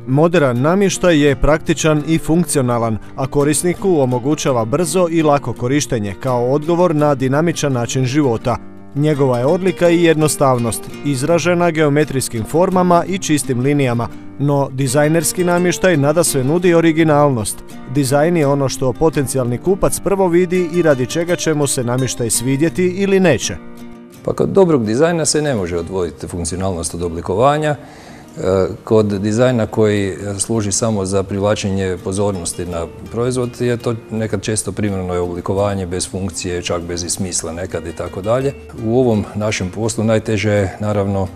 Moderan namještaj je praktičan i funkcionalan, a korisniku omogućava brzo i lako korištenje kao odgovor na dinamičan način života. Njegova je odlika i jednostavnost, izražena geometrijskim formama i čistim linijama, no dizajnerski namještaj nadasve nudi originalnost. Dizajn je ono što potencijalni kupac prvo vidi i radi čega će mu se namještaj svidjeti ili neće. Pa kod dobrog dizajna se ne može odvojiti funkcionalnost od oblikovanja. Kod dizajna koji služi samo za privlačenje pozornosti na proizvod je to nekad često primarno je oblikovanje bez funkcije, čak bez i smisla nekad i tako dalje. U ovom našem poslu najteže je naravno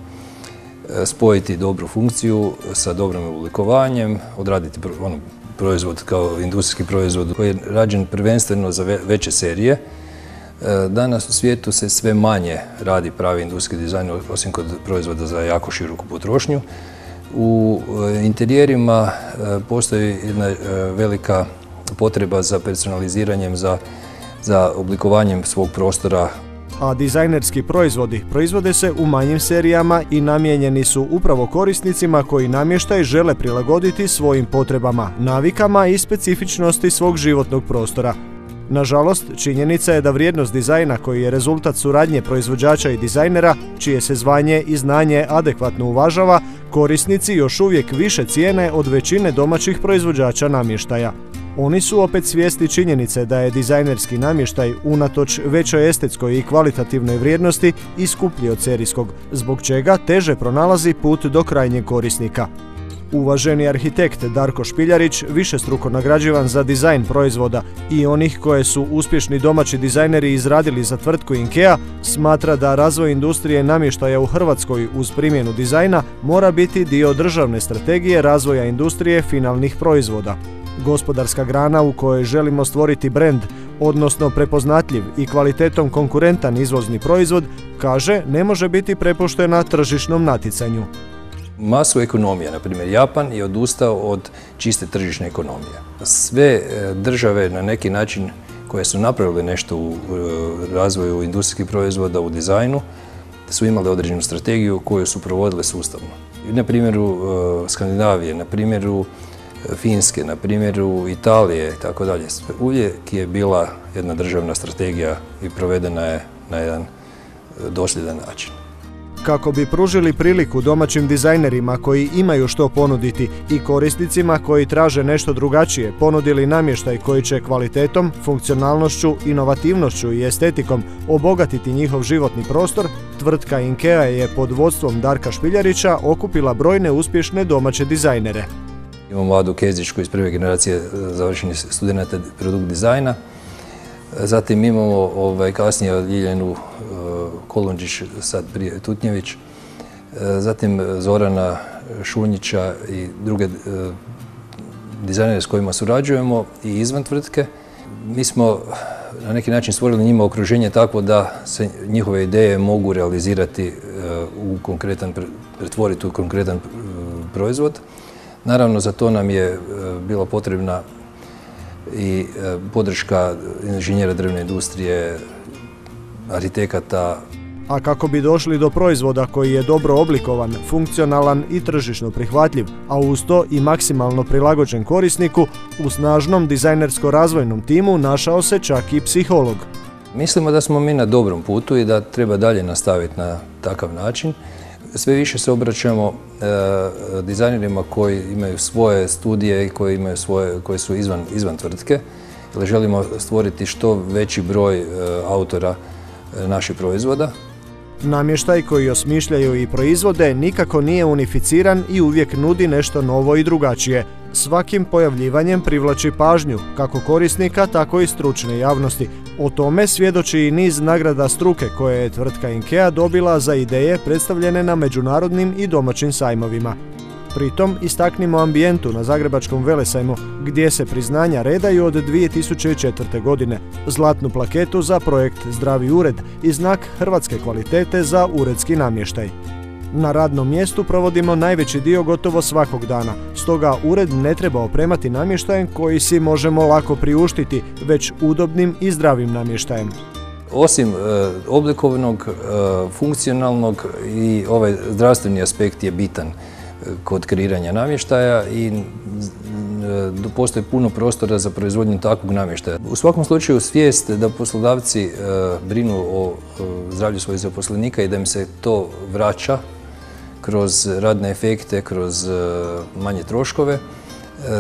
spojiti dobru funkciju sa dobrim oblikovanjem, odraditi proizvod kao industrijski proizvod koji je rađen prvenstveno za veće serije. Danas u svijetu se sve manje radi pravi industrijski dizajn, osim kod proizvoda za jako široku potrošnju. U interijerima postoji jedna velika potreba za personaliziranjem, za oblikovanjem svog prostora. A dizajnerski proizvodi proizvode se u manjim serijama i namijenjeni su upravo korisnicima koji namještaj žele prilagoditi svojim potrebama, navikama i specifičnosti svog životnog prostora. Nažalost, činjenica je da vrijednost dizajna koji je rezultat suradnje proizvođača i dizajnera, čije se zvanje i znanje adekvatno uvažava, korisnici još uvijek više cijene od većine domaćih proizvođača namještaja. Oni su opet svjesni činjenice da je dizajnerski namještaj unatoč većoj estetskoj i kvalitativnoj vrijednosti i skuplji od serijskog, zbog čega teže pronalazi put do krajnjeg korisnika. Uvaženi arhitekt Darko Špiljarić, višestruko nagrađivan za dizajn proizvoda i onih koje su uspješni domaći dizajneri izradili za tvrtku IKEA, smatra da razvoj industrije namještaja u Hrvatskoj uz primjenu dizajna mora biti dio državne strategije razvoja industrije finalnih proizvoda. Gospodarska grana u kojoj želimo stvoriti brend, odnosno prepoznatljiv i kvalitetom konkurentan izvozni proizvod, kaže, ne može biti prepuštena tržišnom natjecanju. Masu ekonomija, na primjer Japan, je odustao od čiste tržišne ekonomije. Sve države na neki način koje su napravile nešto u razvoju industrijskih proizvoda, u dizajnu, su imale određenu strategiju koju su provodile sustavno. Na primjeru Skandinavije, na primjeru Finske, na primjeru Italije i tako dalje. Uvijek je bila jedna državna strategija i provedena je na jedan dosljedan način. Kako bi pružili priliku domaćim dizajnerima koji imaju što ponuditi i korisnicima koji traže nešto drugačije ponudili namještaj koji će kvalitetom, funkcionalnošću, inovativnošću i estetikom obogatiti njihov životni prostor, tvrtka IKEA je pod vodstvom Darka Špiljarića okupila brojne uspješne domaće dizajnere. Imamo Adu Kezić koji iz prve generacije završenih studenata produkt dizajna. Zatim imamo kasnije Ljiljanu Kolundžić, sad prije Tutnjević. Zatim Zorana Šunjića i druge dizajnere s kojima surađujemo i izvan tvrtke. Mi smo na neki način stvorili njima okruženje takvo da se njihove ideje mogu realizirati pretvoriti u konkretan proizvod. Naravno, za to nam je bila potrebna i podrška inženjera drvne industrije, arhitekata. A kako bi došli do proizvoda koji je dobro oblikovan, funkcionalan i tržišno prihvatljiv, a uz to i maksimalno prilagođen korisniku, u snažnom dizajnersko-razvojnom timu našao se čak i psiholog. Mislimo da smo mi na dobrom putu i da treba dalje nastaviti na takav način. Sve više se obraćamo dizajnerima koji imaju svoje studije i koji su izvan tvrtke, jer želimo stvoriti što veći broj autora naših proizvoda. Namještaj koji osmišljaju i proizvode nikako nije unificiran i uvijek nudi nešto novo i drugačije. Svakim pojavljivanjem privlači pažnju, kako korisnika, tako i stručne javnosti. O tome svjedoči i niz nagrada struke koje je tvrtka IKEA dobila za ideje predstavljene na međunarodnim i domaćim sajmovima. Pritom istaknimo ambijentu na Zagrebačkom velesajmu, gdje se priznanja redaju od 2004. godine, zlatnu plaketu za projekt Zdravi ured i znak hrvatske kvalitete za uredski namještaj. Na radnom mjestu provodimo najveći dio gotovo svakog dana, stoga ured ne treba opremati namještajem koji si možemo lako priuštiti, već udobnim i zdravim namještajem. Osim oblikovnog, funkcionalnog i ovaj zdravstveni aspekt je bitan. kod kreiranja namještaja i postoji puno prostora za proizvodnju takvog namještaja. U svakom slučaju svijest da poslodavci brinu o zdravlju svojih zaposlenika i da im se to vraća kroz radne efekte, kroz manje troškove,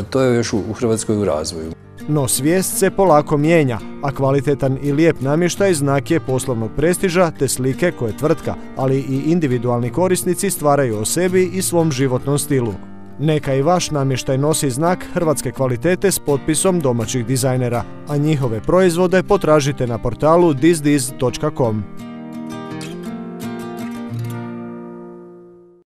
to je još u Hrvatskoj u razvoju. No svijest se polako mijenja, a kvalitetan i lijep namještaj znak je poslovnog prestiža te slike koje tvrtka, ali i individualni korisnici stvaraju o sebi i svom životnom stilu. Neka i vaš namještaj nosi znak hrvatske kvalitete s potpisom domaćih dizajnera, a njihove proizvode potražite na portalu thisdiz.com.